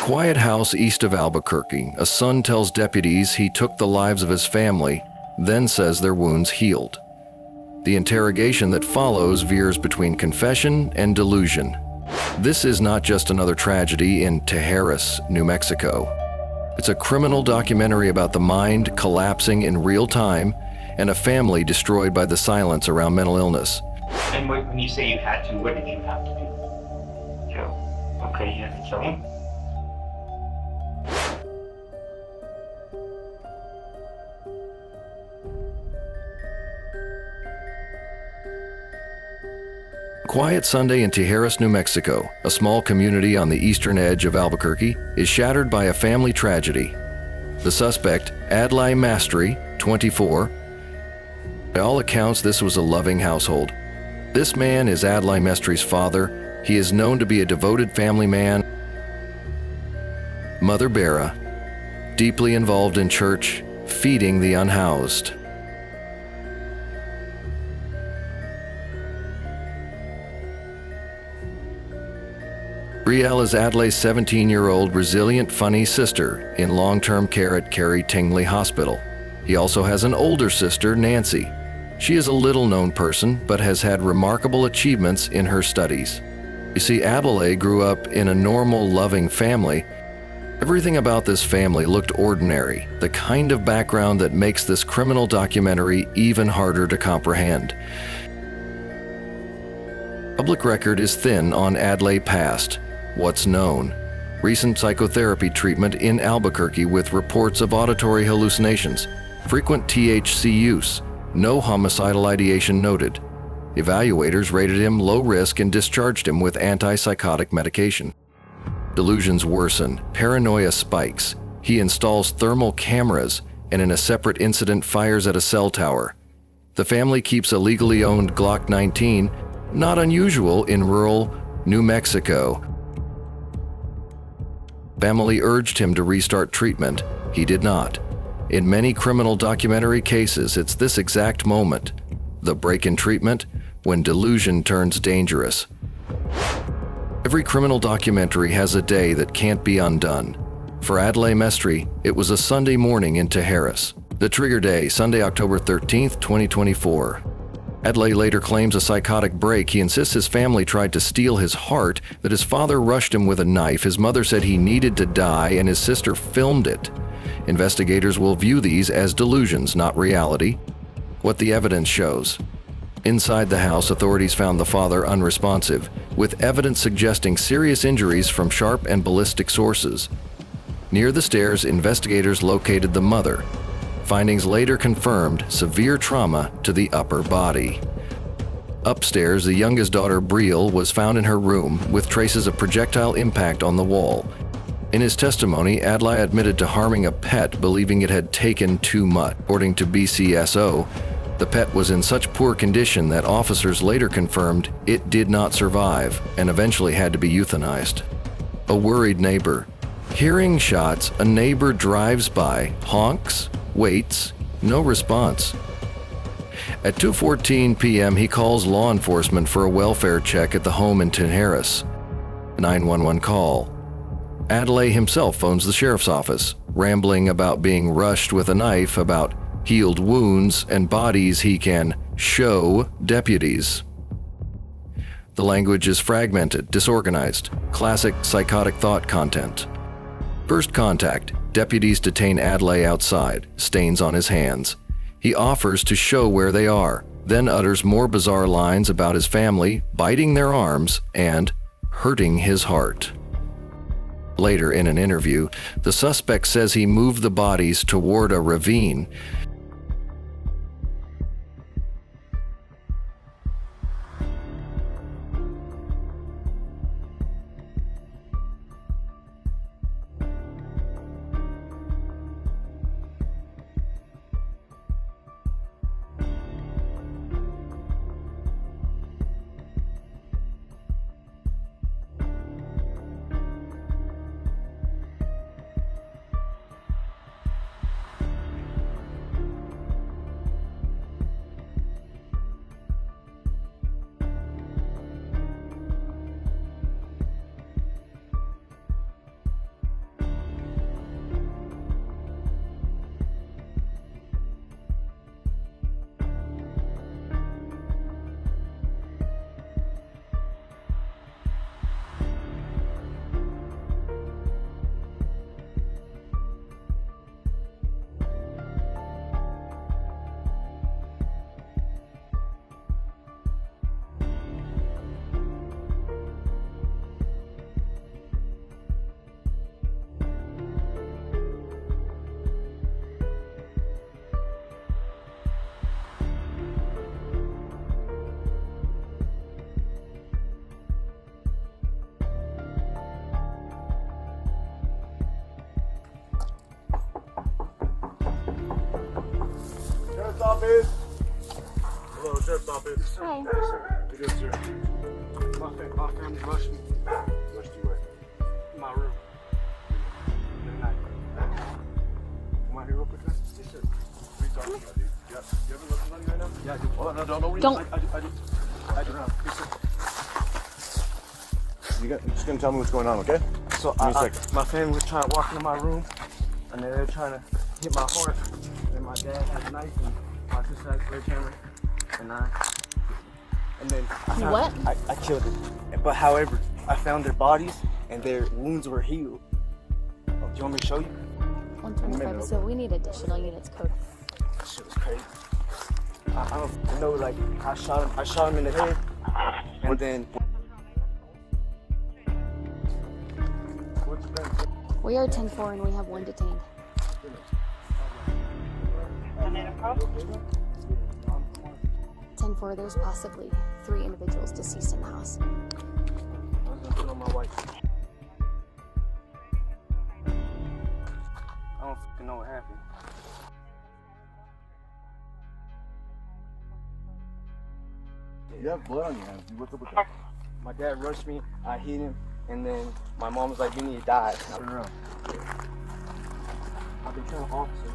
quiet house east of Albuquerque, a son tells deputies he took the lives of his family, then says their wounds healed. The interrogation that follows veers between confession and delusion. This is not just another tragedy in Tijeras, New Mexico. It's a criminal documentary about the mind collapsing in real time and a family destroyed by the silence around mental illness. And when you say you had to, what did you have to do? Kill. Okay, you had to kill him? Quiet Sunday in Tijeras, New Mexico, a small community on the eastern edge of Albuquerque, is shattered by a family tragedy. The suspect, Adlai Mestre, 24. By all accounts, this was a loving household. This man is Adlai Mestre's father. He is known to be a devoted family man. Mother Bera, deeply involved in church, feeding the unhoused. Brielle is Adlai's 17-year-old resilient, funny sister in long-term care at Carey Tingley Hospital. He also has an older sister, Nancy. She is a little-known person, but has had remarkable achievements in her studies. You see, Adlai grew up in a normal, loving family. Everything about this family looked ordinary, the kind of background that makes this criminal documentary even harder to comprehend. Public record is thin on Adlai past. What's known? Recent psychotherapy treatment in Albuquerque with reports of auditory hallucinations, frequent THC use, no homicidal ideation noted. Evaluators rated him low risk and discharged him with antipsychotic medication. Delusions worsen, paranoia spikes. He installs thermal cameras and in a separate incident fires at a cell tower. The family keeps a legally owned Glock 19, not unusual in rural New Mexico. Family urged him to restart treatment. He did not. In many criminal documentary cases, it's this exact moment, the break in treatment, when delusion turns dangerous. Every criminal documentary has a day that can't be undone. For Adlai Mestre, it was a Sunday morning in Tijeras. The trigger day, Sunday, October 13th, 2024. Adlai later claims a psychotic break. He insists his family tried to steal his heart, that his father rushed him with a knife, his mother said he needed to die, and his sister filmed it. Investigators will view these as delusions, not reality. What the evidence shows. Inside the house, authorities found the father unresponsive, with evidence suggesting serious injuries from sharp and ballistic sources. Near the stairs, investigators located the mother. Findings later confirmed severe trauma to the upper body. Upstairs, the youngest daughter, Brielle, was found in her room with traces of projectile impact on the wall. In his testimony, Adlai admitted to harming a pet, believing it had taken too much. According to BCSO, the pet was in such poor condition that officers later confirmed it did not survive and eventually had to be euthanized. A worried neighbor. Hearing shots, a neighbor drives by, honks, waits, no response. At 2:14 p.m., he calls law enforcement for a welfare check at the home in Tijeras. 911 call. Adlai himself phones the sheriff's office, rambling about being rushed with a knife, about healed wounds and bodies he can show deputies. The language is fragmented, disorganized, classic psychotic thought content. First contact, deputies detain Adlai outside, stains on his hands. He offers to show where they are, then utters more bizarre lines about his family, biting their arms, and hurting his heart. Later in an interview, the suspect says he moved the bodies toward a ravine. office. Hello, sheriff's office. Hi. Yes, sir. It is, sir. My family rushed me. Rushed you where? My room. Midnight. Come out here real quick, man. Yes, sir. What are you talking about, dude? Yeah. You ever looking at me right now? Yeah, I do. Oh, no, don't. Don't. I do. Yes, sir. You're just gonna tell me what's going on, okay? So my family was trying to walk into my room, and they were trying to hit my heart. And my dad had a knife, and my sister had a sledgehammer, and then What? I killed it. But however, I found their bodies, and their wounds were healed. Oh, do you want me to show you? 125. So we need additional units code. That shit was crazy. I don't know, like I shot him in the head, and then. What's the thing? We are 10-4 and we have 1 detained. 10-4, there's possibly 3 individuals deceased in the house. I was gonna put on my wife. I don't fucking know what happened. You have blood on your hands. What's up with that? My dad rushed me, I hit him, and then my mom was like, "You need to die." Turn around. I've been telling officer.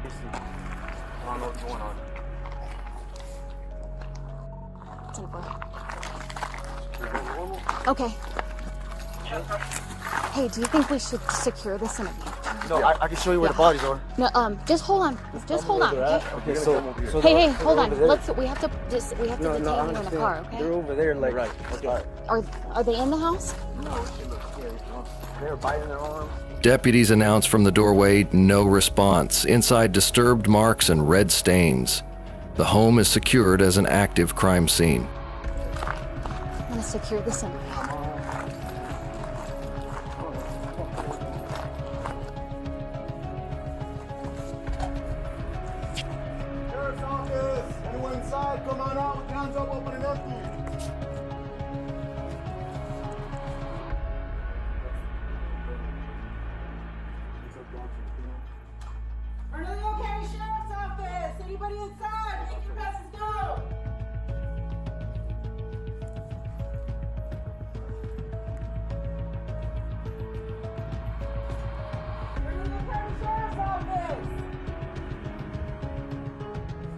I don't know what's going on. 10-4. Okay. Hey, do you think we should secure this interview? No, I can show you where the bodies are. No, just hold on. Just hold on, okay? Okay, so Hey, hold on. over there. We have to detain you in the car, okay? They're over there, like right. Okay. Are they in the house? No, it looks scary. They were biting their arms. Deputies announce from the doorway, no response. Inside, disturbed marks and red stains. The home is secured as an active crime scene. I'm gonna secure this interview. Sheriff's office! Anyone inside? Come on out with your hands up, open and empty. Bernalillo County Sheriff's Office! Anybody inside? Make your passes go! Bernalillo County Sheriff's Office!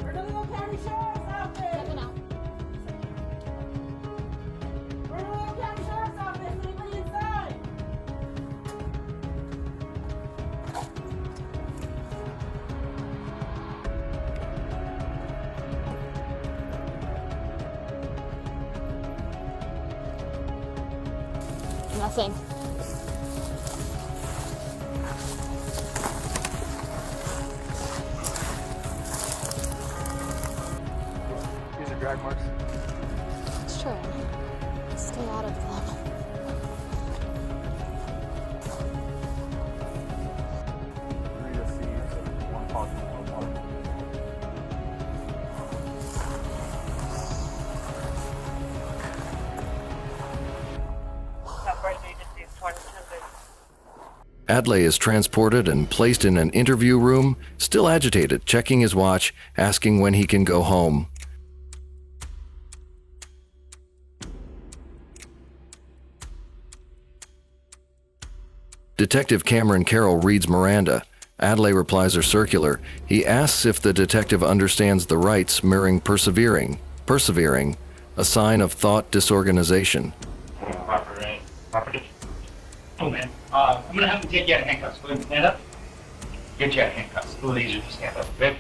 Bernalillo County Sheriff's Office! Bernalillo County Sheriff's Office! Anybody inside? Nothing. These are drag marks. It's true. Stay out of them. Adlai is transported and placed in an interview room, still agitated, checking his watch, asking when he can go home. Detective Cameron Carroll reads Miranda. Adlai replies are circular. He asks if the detective understands the rights, mirroring persevering, a sign of thought disorganization. Property. Oh man, I'm gonna have to take you out of handcuffs. Go ahead and stand up. Get you out of handcuffs. A little easier to stand up, okay?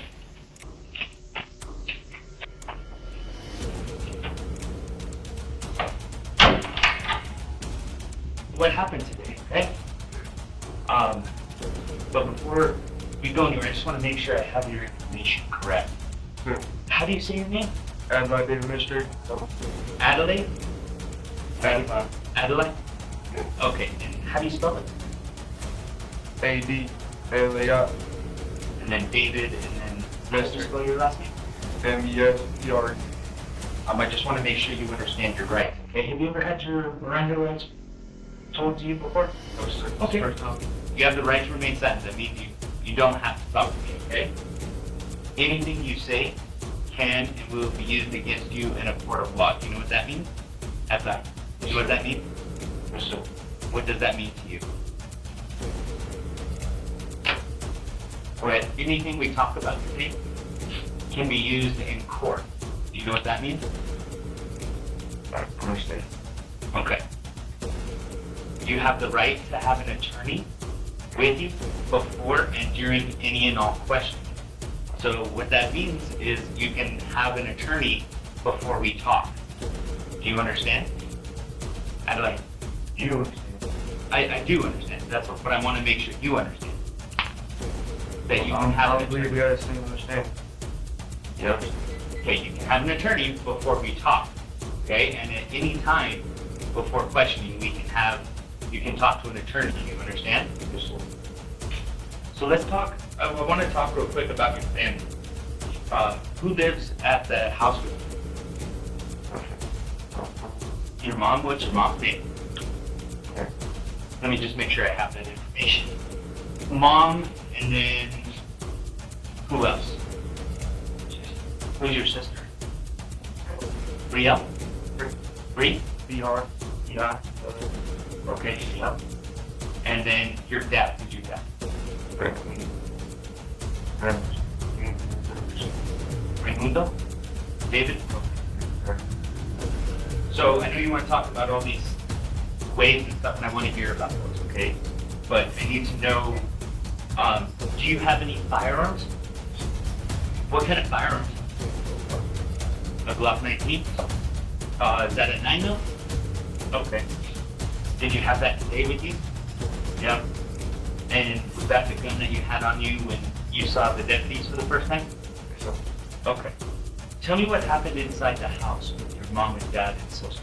What happened today, okay? But before we go anywhere, I just want to make sure I have your information correct. Sure. How do you say your name? Adlai Mestre. Adelaide? Adelaide? Okay, and how do you spell it? A-D-L-A-I. And then David, and then how do you spell your last name? M-E-S-T-R. I just want to make sure you understand your rights, okay? Have you ever had your Miranda rights told to you before? No, sir. Okay. First time. You have the right to remain silent. That means you don't have to talk to me, okay? Anything you say can and will be used against you in a court of law. Do you know what that means? Adlai, do you know what that means? So, what does that mean to you? Well, anything we talk about today can be used in court. Do you know what that means? I understand. Okay. You have the right to have an attorney with you before and during any and all questions. So what that means is you can have an attorney before we talk. Do you understand? Adlai, You understand? I do understand. That's what I want to make sure you understand. That you can I have don't an believe attorney. we got the same understanding. Yep. Okay, you can have an attorney before we talk. Okay, and at any time before questioning, you can talk to an attorney. Do you understand? So let's talk. I want to talk real quick about your family. Who lives at the house with you? Your mom? What's your mom's name? Let me just make sure I have that information. Mom, and then who else? Who's your sister? Brielle? Bree? BR. Yeah. Okay, yeah. And then your dad, who's your dad? Raimundo? David? So I know you want to talk about all these ways and stuff, and I want to hear about those, okay? But I need to know, do you have any firearms? What kind of firearms? A Glock 19? Is that a 9mm? Okay. Did you have that today with you? Yeah. And was that the gun that you had on you when you saw the deputies for the first time? Okay. Tell me what happened inside the house with your mom and dad and sister.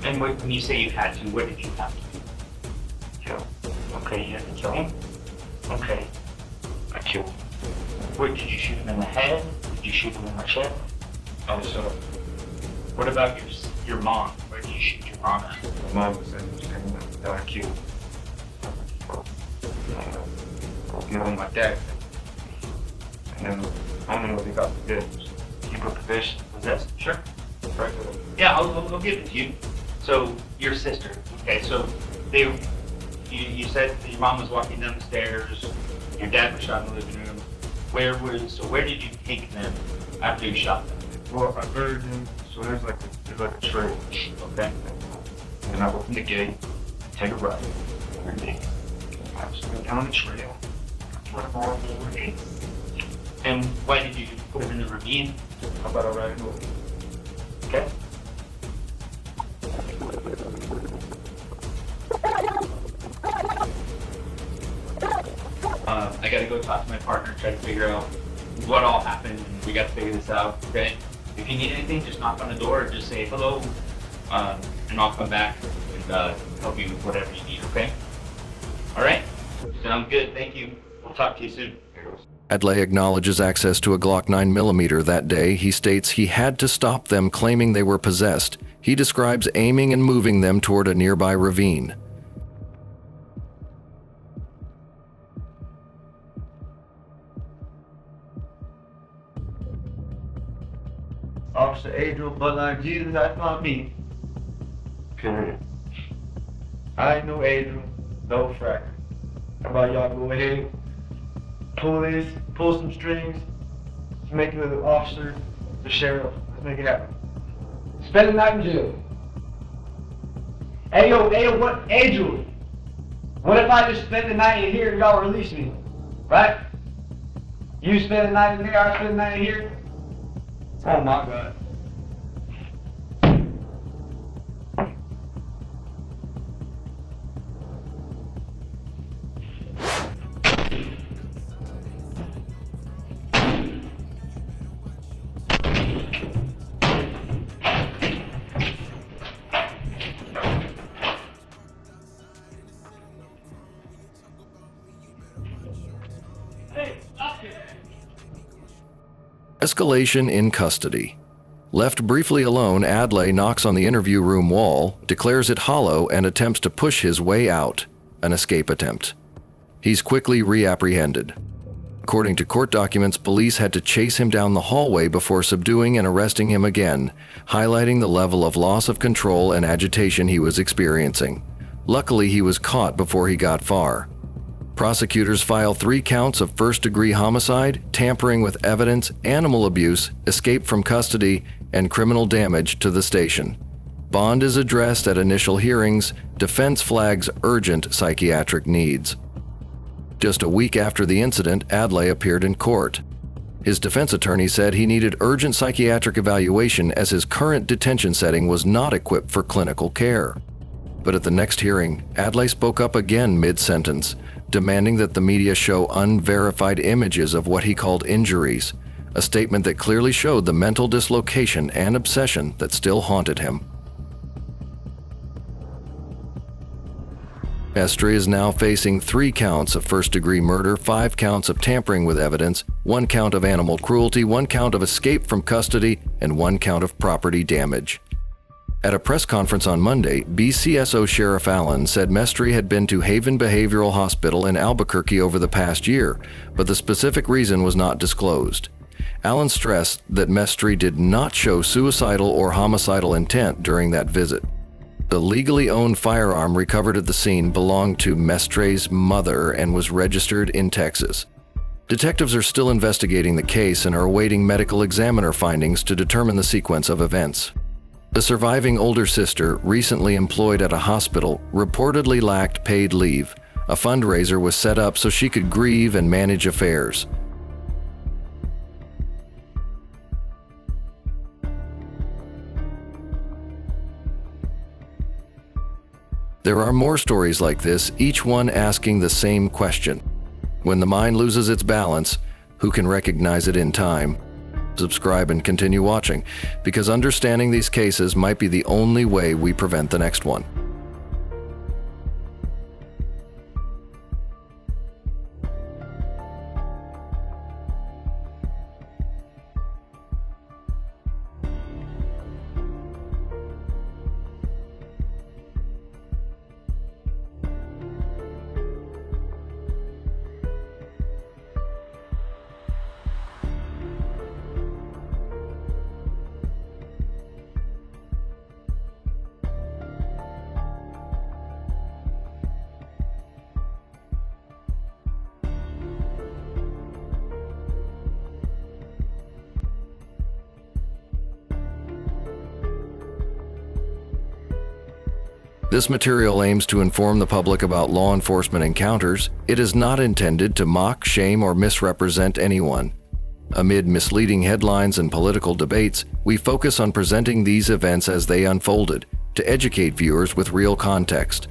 And when you say you had to, what did you have to do? Kill. Okay, you had to kill him? Okay. I killed. What, did you shoot him in the head? Did you shoot him in the chest? Oh, so What about your mom? Where did you shoot your mom at? my mom was saying that I killed. My dad. And then I don't know what he got for this. He put possession. Possessed? Sure. Right. Yeah, I'll give it to you. So, your sister, okay, so you said that your mom was walking down the stairs, your dad was shot in the living room. Where did you take them after you shot them? Well, I buried him, so there's like a trail. Okay. And then I opened the gate, take a right, and then I was going down the trail. Right all the way. And why did you put them in the ravine? How about I ride it over? Okay. I gotta go talk to my partner, try to figure out what all happened, and we gotta figure this out, okay? If you need anything, just knock on the door or just say hello, and I'll come back and help you with whatever you need, okay? All right? Sounds good, thank you. We'll talk to you soon. Adlai acknowledges access to a Glock 9mm that day. He states he had to stop them claiming they were possessed. He describes aiming and moving them toward a nearby ravine. Officer Adriel, Bloodline Jesus, that's not me. Period. I ain't no Adriel, no fracker. How about y'all go ahead, pull some strings, let's make it with the officer, the sheriff, let's make it happen. Spend the night in jail. Hey yo, what, Adriel? What if I just spend the night in here and y'all release me? Right? You spend the night in here, I spend the night in here? Oh my God. Escalation in custody. Left briefly alone, Adlai knocks on the interview room wall, declares it hollow, and attempts to push his way out. An escape attempt. He's quickly reapprehended. According to court documents, police had to chase him down the hallway before subduing and arresting him again, highlighting the level of loss of control and agitation he was experiencing. Luckily, he was caught before he got far. Prosecutors file 3 counts of first-degree homicide, tampering with evidence, animal abuse, escape from custody, and criminal damage to the station. Bond is addressed at initial hearings. Defense flags urgent psychiatric needs. Just a week after the incident, Adlai appeared in court. His defense attorney said he needed urgent psychiatric evaluation as his current detention setting was not equipped for clinical care. But at the next hearing, Adlai spoke up again mid-sentence, demanding that the media show unverified images of what he called injuries, a statement that clearly showed the mental dislocation and obsession that still haunted him. Mestre is now facing 3 counts of first-degree murder, 5 counts of tampering with evidence, 1 count of animal cruelty, 1 count of escape from custody, and 1 count of property damage. At a press conference on Monday, BCSO Sheriff Allen said Mestre had been to Haven Behavioral Hospital in Albuquerque over the past year, but the specific reason was not disclosed. Allen stressed that Mestre did not show suicidal or homicidal intent during that visit. The legally owned firearm recovered at the scene belonged to Mestre's mother and was registered in Texas. Detectives are still investigating the case and are awaiting medical examiner findings to determine the sequence of events. The surviving older sister, recently employed at a hospital, reportedly lacked paid leave. A fundraiser was set up so she could grieve and manage affairs. There are more stories like this, each one asking the same question. When the mind loses its balance, who can recognize it in time? Subscribe and continue watching, because understanding these cases might be the only way we prevent the next one. This material aims to inform the public about law enforcement encounters. It is not intended to mock, shame, or misrepresent anyone. Amid misleading headlines and political debates, we focus on presenting these events as they unfolded, to educate viewers with real context.